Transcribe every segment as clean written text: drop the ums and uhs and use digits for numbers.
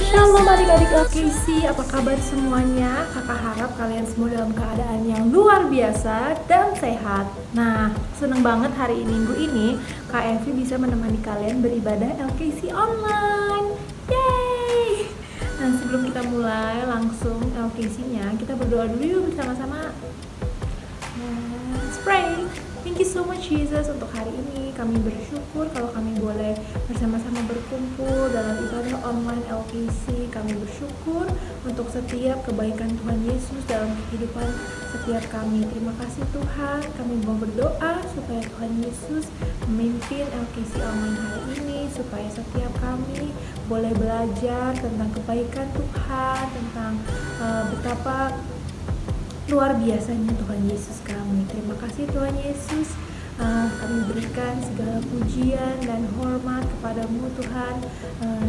Shalom adik-adik LKC, apa kabar semuanya? Kakak harap kalian semua dalam keadaan yang luar biasa dan sehat. Nah, seneng banget hari Minggu ini Kak Evi bisa menemani kalian beribadah LKC online. Yeay! Nah, sebelum kita mulai langsung LKC-nya, kita berdoa dulu yuk bersama-sama. Let's pray. Thank you so much Jesus untuk hari ini. Kami bersyukur kalau kami boleh bersama-sama berkumpul dalam ibadah online LKC. Kami bersyukur untuk setiap kebaikan Tuhan Yesus dalam kehidupan setiap kami. Terima kasih Tuhan. Kami mau berdoa supaya Tuhan Yesus memimpin LKC online hari ini, supaya setiap kami boleh belajar tentang kebaikan Tuhan, tentang betapa luar biasanya Tuhan Yesus kami. Terima kasih Tuhan Yesus. Kami berikan segala pujian dan hormat kepadamu Tuhan.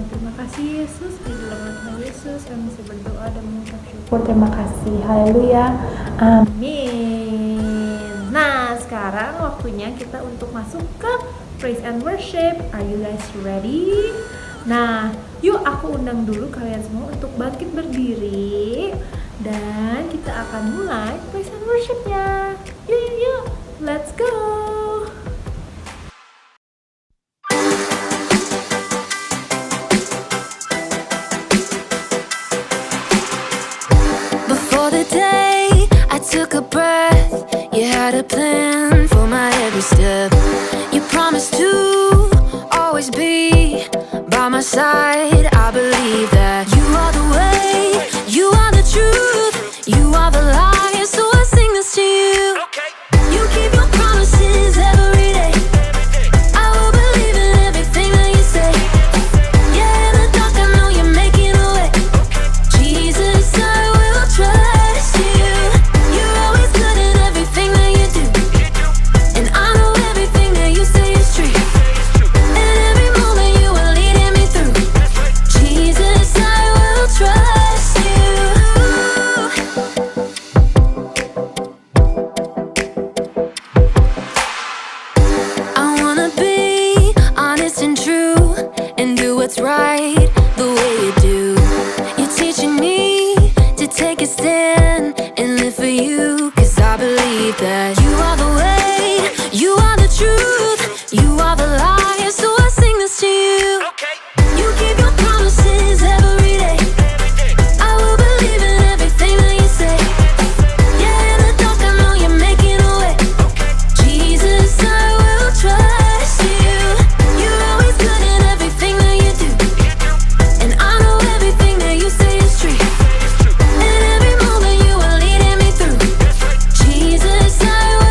Terima kasih Yesus. Di dalam nama Tuhan Yesus kami bisa berdoa dan mengucap syukur. Terima kasih. Haleluya. Amin. Nah, sekarang waktunya kita untuk masuk ke praise and worship. Are you guys ready? Nah, yuk aku undang dulu kalian semua untuk bangkit berdiri dan kita akan mulai praise and worship-nya. Yuk, let's go. Before the day I took a breath, you had a plan for my every step. You promised to always be by my side. I believe that you are the way, you are the truth, you are the light, so I sing this to you. You keep your promises every day. I will believe in everything that you say. Yeah, in the dark I know you're making a way. Jesus, I will trust you. You're always good at everything that you do, and I know everything that you say is true. And every moment you are leading me through. Jesus, I will trust you. I wanna be honest and true and do what's right the way you do. You're teaching me to take a stand and live for you, 'cause I believe that you are the way, you are the truth, you are the light, so I sing this to you. You keep your promises every day. I will believe in everything that you say. Yeah, in the dark I know you're making a way. Jesus, I will trust you. You're always good at everything that you do, and I know everything that you say is true. And every moment you are leading me through. Jesus, I will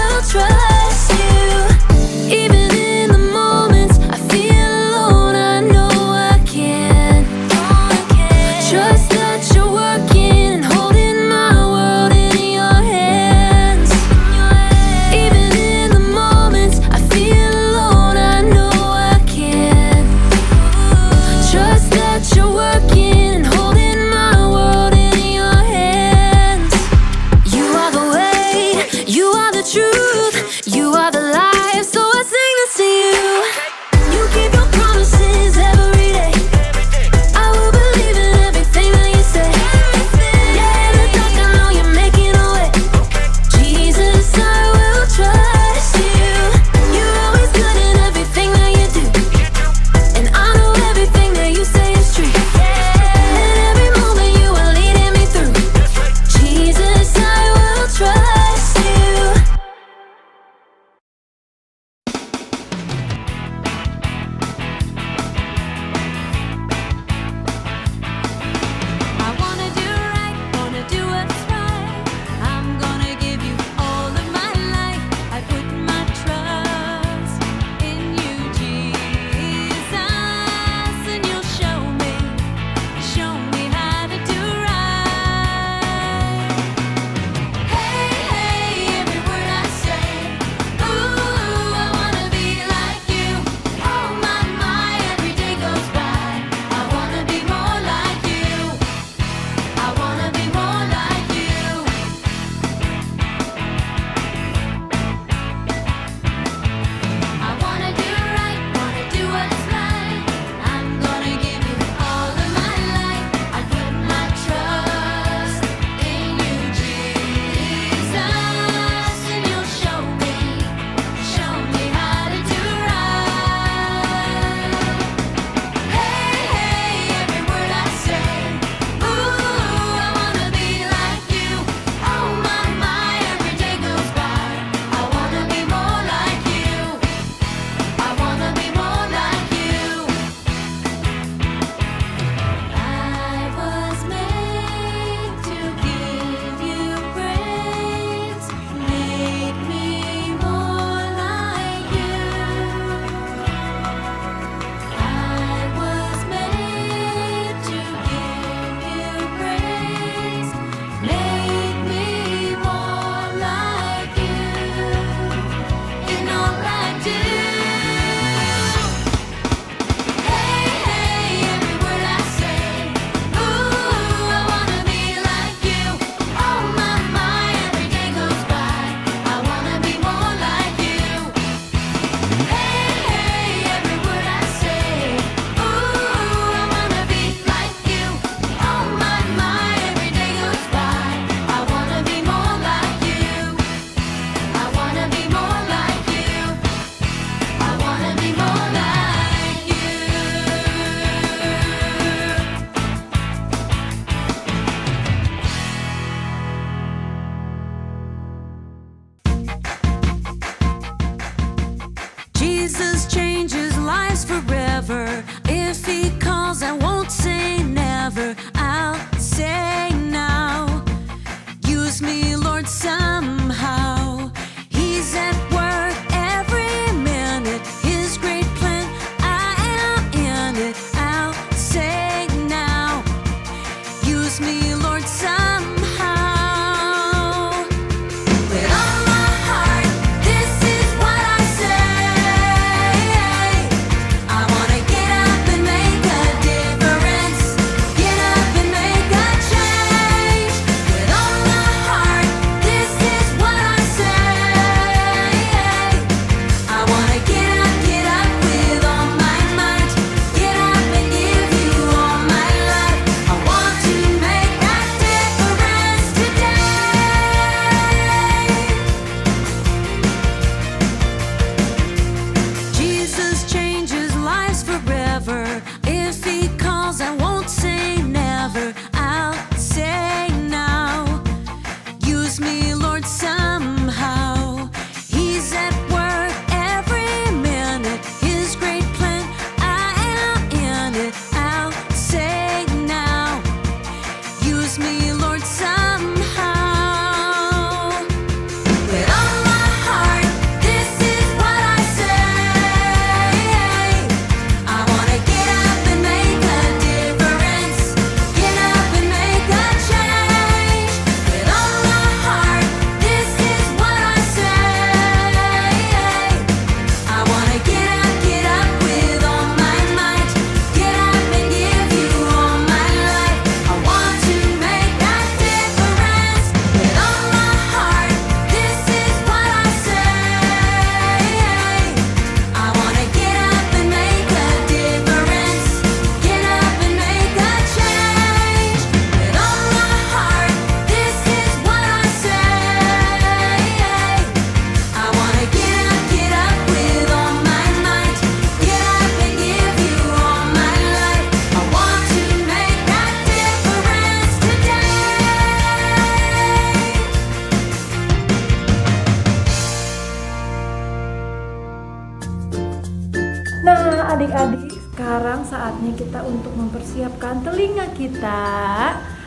saatnya kita untuk mempersiapkan telinga kita,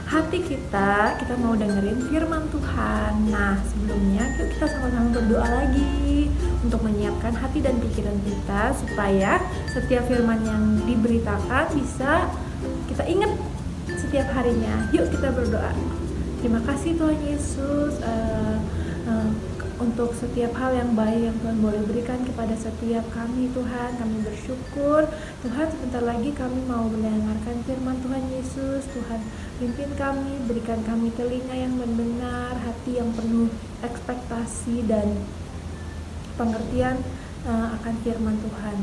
hati kita mau dengerin firman Tuhan. Nah, sebelumnya yuk kita sama-sama berdoa lagi untuk menyiapkan hati dan pikiran kita supaya setiap firman yang diberitakan bisa kita ingat setiap harinya. Yuk kita berdoa. Terima kasih Tuhan Yesus untuk setiap hal yang baik yang Tuhan boleh berikan kepada setiap kami Tuhan. Kami bersyukur Tuhan, sebentar lagi kami mau mendengarkan firman Tuhan Yesus. Tuhan pimpin kami, berikan kami telinga yang benar, hati yang penuh ekspektasi dan pengertian akan firman Tuhan.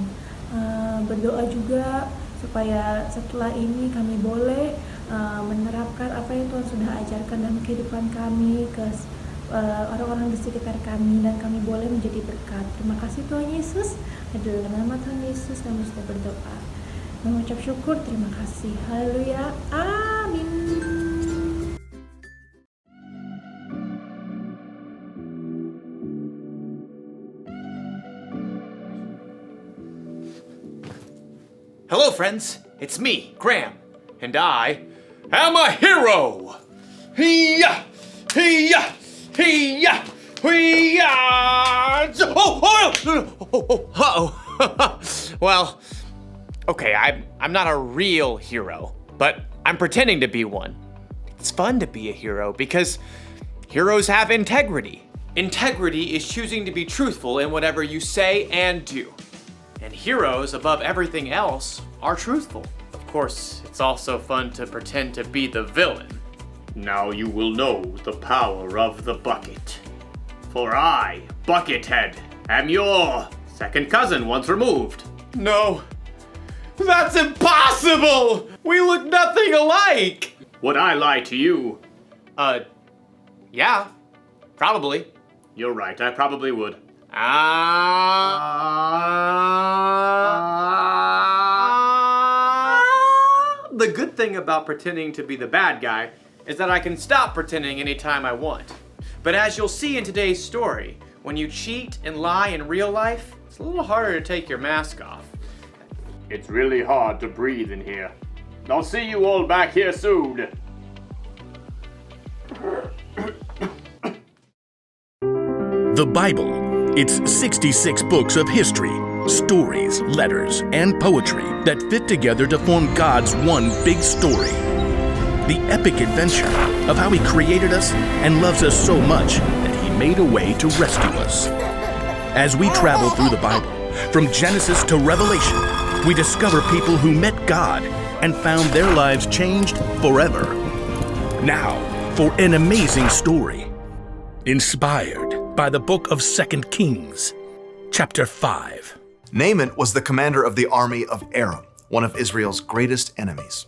Berdoa juga supaya setelah ini kami boleh menerapkan apa yang Tuhan sudah ajarkan dalam kehidupan kami ke orang-orang di sekitar kami, dan kami boleh menjadi berkat. Terima kasih Tuhan Yesus. Dalam nama Tuhan Yesus kami sudah berdoa, mengucap syukur. Terima kasih. Haleluya. Amin. Hello friends, it's me, Graham, and I am a hero! Hee-yah! Hee-yah! Hee-yah! Hee-yah! Well, okay, I'm not a real hero, but I'm pretending to be one. It's fun to be a hero because heroes have integrity. Integrity is choosing to be truthful in whatever you say and do. And heroes, above everything else, are truthful. Of course, it's also fun to pretend to be the villain. Now you will know the power of the bucket. For I, Buckethead, am your second cousin once removed. No, that's impossible! We look nothing alike! Would I lie to you? Yeah, probably. You're right, I probably would. The good thing about pretending to be the bad guy is that I can stop pretending anytime I want. But as you'll see in today's story, when you cheat and lie in real life, it's a little harder to take your mask off. It's really hard to breathe in here. I'll see you all back here soon. The Bible. It's 66 books of history, stories, letters, and poetry that fit together to form God's one big story. The epic adventure of how He created us and loves us so much that He made a way to rescue us. As we travel through the Bible, from Genesis to Revelation, we discover people who met God and found their lives changed forever. Now, for an amazing story, inspired by the book of 2 Kings, chapter 5. Naaman was the commander of the army of Aram, one of Israel's greatest enemies.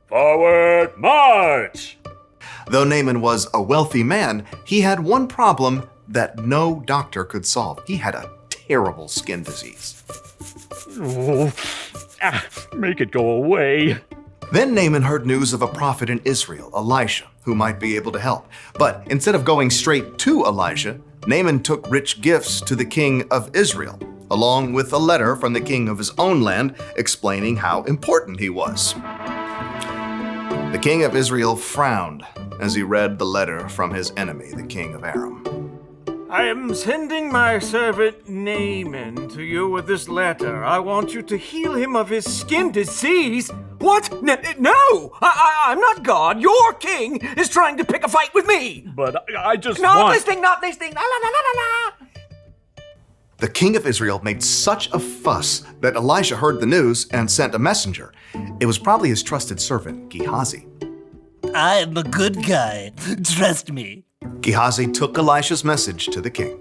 Forward march! Though Naaman was a wealthy man, he had one problem that no doctor could solve. He had a terrible skin disease. Make it go away. Then Naaman heard news of a prophet in Israel, Elisha, who might be able to help. But instead of going straight to Elijah, Naaman took rich gifts to the king of Israel, along with a letter from the king of his own land explaining how important he was. The king of Israel frowned as he read the letter from his enemy, the king of Aram. I am sending my servant Naaman to you with this letter. I want you to heal him of his skin disease. What? No! I'm not God. Your king is trying to pick a fight with me. But I just Not listening. La, la, la, la, la. The king of Israel made such a fuss that Elisha heard the news and sent a messenger. It was probably his trusted servant, Gehazi. I'm a good guy. Trust me. Gehazi took Elisha's message to the king.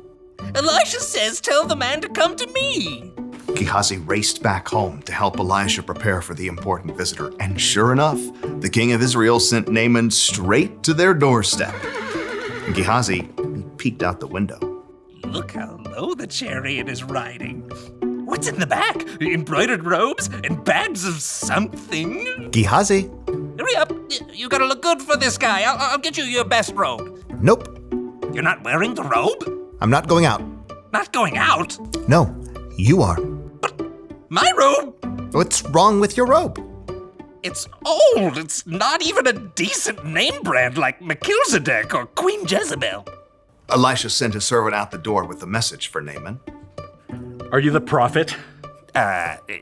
Elisha says tell the man to come to me. Gehazi raced back home to help Elisha prepare for the important visitor. And sure enough, the king of Israel sent Naaman straight to their doorstep. Gehazi peeked out the window. Look how low the chariot is riding. What's in the back? Embroidered robes and bags of something? Gehazi? Hurry up. You gotta look good for this guy. I'll get you your best robe. Nope. You're not wearing the robe? I'm not going out. Not going out? No, you are. My robe? What's wrong with your robe? It's old. It's not even a decent name brand like Melchizedek or Queen Jezebel. Elisha sent his servant out the door with a message for Naaman. Are you the prophet?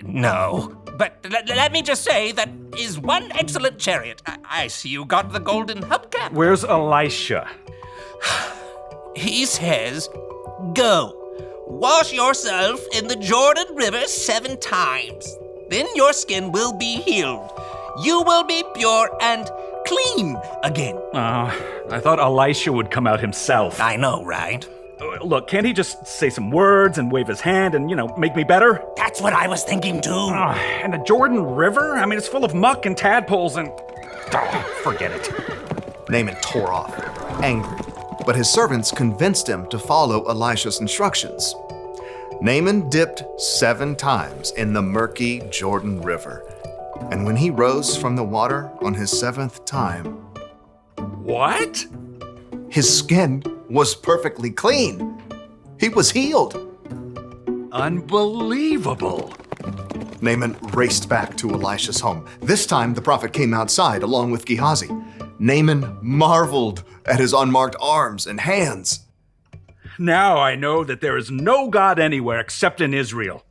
No. But let me just say that is one excellent chariot. I see you got the golden hubcap. Where's Elisha? He says, go, wash yourself in the Jordan River 7 times. Then your skin will be healed. You will be pure and clean again. I thought Elisha would come out himself. I know, right? Look, can't he just say some words and wave his hand and, make me better? That's what I was thinking too. And the Jordan River? I mean, it's full of muck and tadpoles and... forget it. Naaman tore off, angry, but his servants convinced him to follow Elisha's instructions. Naaman dipped 7 times in the murky Jordan River, and when he rose from the water on his 7th time, What? his skin was perfectly clean. He was healed. Unbelievable. Naaman raced back to Elisha's home. This time, the prophet came outside along with Gehazi. Naaman marveled at his unmarked arms and hands. Now I know that there is no God anywhere except in Israel.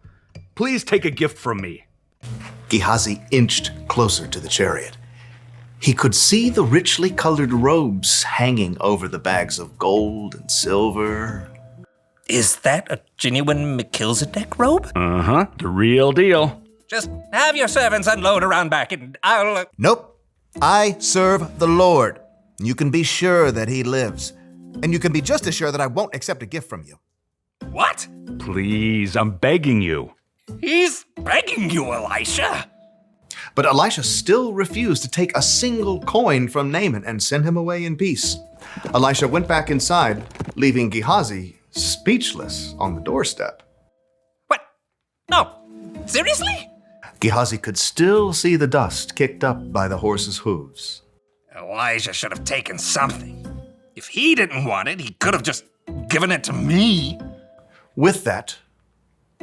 Please take a gift from me. Gehazi inched closer to the chariot. He could see the richly colored robes hanging over the bags of gold and silver. Is that a genuine Melchizedek robe? Uh-huh, the real deal. Just have your servants unload around back and I'll... Nope. I serve the Lord. You can be sure that he lives. And you can be just as sure that I won't accept a gift from you. What? Please, I'm begging you. He's begging you, Elisha. But Elisha still refused to take a single coin from Naaman and send him away in peace. Elisha went back inside, leaving Gehazi speechless on the doorstep. What? No. Seriously? Gehazi could still see the dust kicked up by the horse's hooves. Elijah should have taken something. If he didn't want it, he could have just given it to me. With that,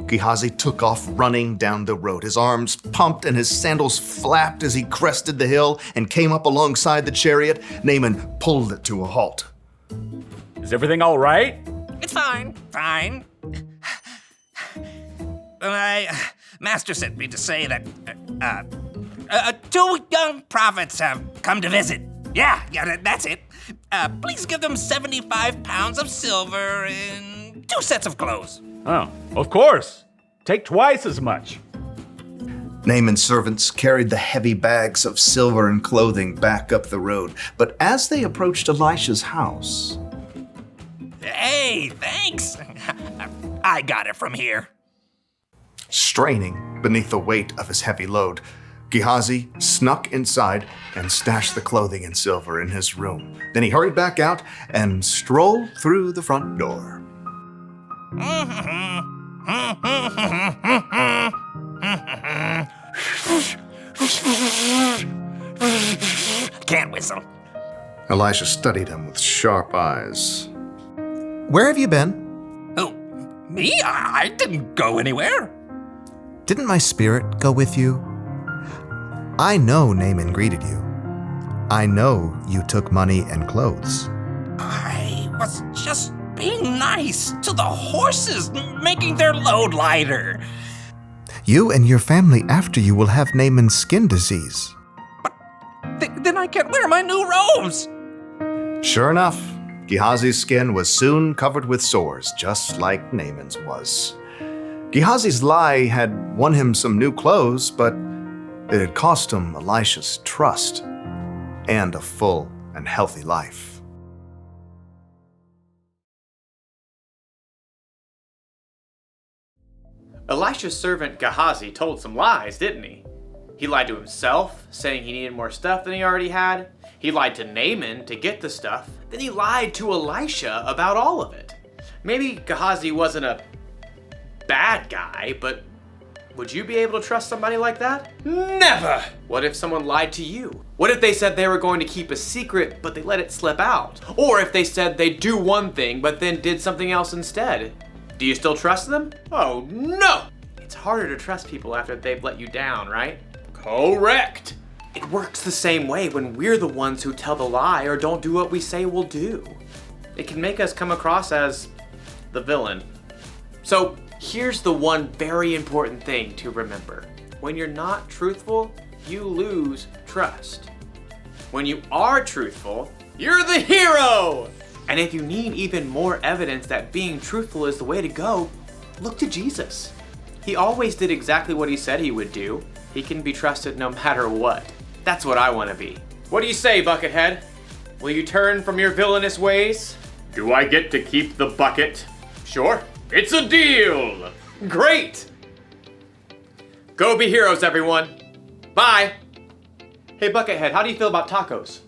Gehazi took off running down the road. His arms pumped and his sandals flapped as he crested the hill and came up alongside the chariot. Naaman pulled it to a halt. Is everything all right? It's fine. My master sent me to say that 2 young prophets have come to visit. Yeah, that's it. Please give them 75 pounds of silver and 2 sets of clothes. Oh, of course. Take twice as much. Naaman's servants carried the heavy bags of silver and clothing back up the road. But as they approached Elisha's house... Hey, thanks. I got it from here. Straining beneath the weight of his heavy load, Gehazi snuck inside and stashed the clothing and silver in his room. Then he hurried back out and strolled through the front door. Can't whistle. Elisha studied him with sharp eyes. Where have you been? Oh, me? I didn't go anywhere. Didn't my spirit go with you? I know Naaman greeted you. I know you took money and clothes. I was just being nice to the horses, making their load lighter. You and your family after you will have Naaman's skin disease. But then I can't wear my new robes. Sure enough, Gehazi's skin was soon covered with sores, just like Naaman's was. Gehazi's lie had won him some new clothes, but it had cost him Elisha's trust and a full and healthy life. Elisha's servant Gehazi told some lies, didn't he? He lied to himself, saying he needed more stuff than he already had. He lied to Naaman to get the stuff. Then he lied to Elisha about all of it. Maybe Gehazi wasn't a bad guy, but would you be able to trust somebody like that? Never! What if someone lied to you? What if they said they were going to keep a secret, but they let it slip out? Or if they said they'd do one thing, but then did something else instead? Do you still trust them? Oh no! It's harder to trust people after they've let you down, right? Correct! It works the same way when we're the ones who tell the lie or don't do what we say we'll do. It can make us come across as the villain. So here's the one very important thing to remember. When you're not truthful, you lose trust. When you are truthful, you're the hero! And if you need even more evidence that being truthful is the way to go, look to Jesus. He always did exactly what he said he would do. He can be trusted no matter what. That's what I want to be. What do you say, Buckethead? Will you turn from your villainous ways? Do I get to keep the bucket? Sure. It's a deal! Great! Go be heroes, everyone. Bye. Hey, Buckethead, how do you feel about tacos?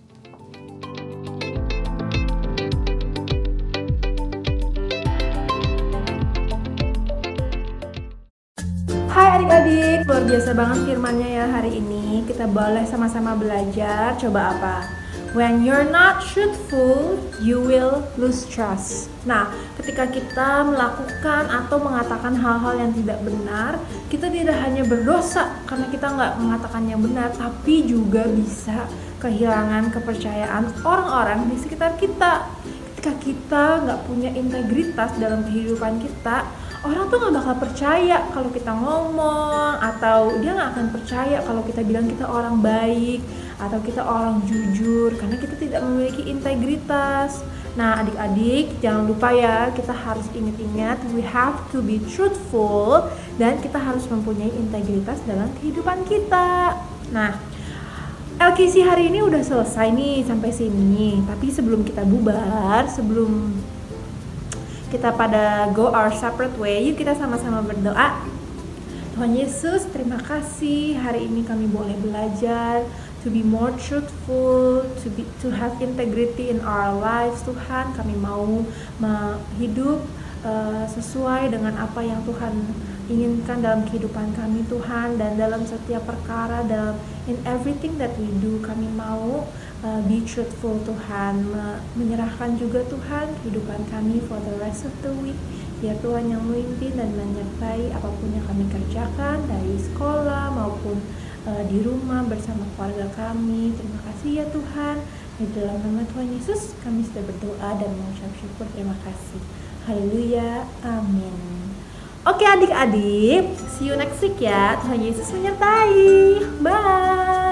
Hai adik-adik, luar biasa banget firmannya ya hari ini. Kita boleh sama-sama belajar. Coba apa? When you're not truthful, you will lose trust. Nah, ketika kita melakukan atau mengatakan hal-hal yang tidak benar, kita tidak hanya berdosa karena kita nggak mengatakan yang benar, tapi juga bisa kehilangan kepercayaan orang-orang di sekitar kita. Ketika kita nggak punya integritas dalam kehidupan kita, orang tuh nggak bakal percaya kalau kita ngomong, atau dia nggak akan percaya kalau kita bilang kita orang baik atau kita orang jujur, karena kita tidak memiliki integritas. Nah adik-adik jangan lupa ya, kita harus ingat-ingat we have to be truthful, dan kita harus mempunyai integritas dalam kehidupan kita. Nah LKC hari ini udah selesai nih sampai sini, tapi sebelum kita bubar, sebelum kita pada go our separate way, yuk kita sama-sama berdoa. Tuhan Yesus, terima kasih hari ini kami boleh belajar to be more truthful, to have integrity in our lives. Tuhan, kami mau hidup sesuai dengan apa yang Tuhan inginkan dalam kehidupan kami Tuhan, dan dalam setiap perkara, in everything that we do, kami mau be truthful Tuhan, menyerahkan juga Tuhan kehidupan kami for the rest of the week. Biar Tuhan yang memimpin dan menyertai apapun yang kami kerjakan, dari sekolah maupun di rumah bersama keluarga kami. Terima kasih ya Tuhan. Di dalam nama Tuhan Yesus kami sudah berdoa dan mengucap syukur. Terima kasih. Haleluya. Amin. Oke adik-adik, see you next week ya. Tuhan Yesus menyertai. Bye.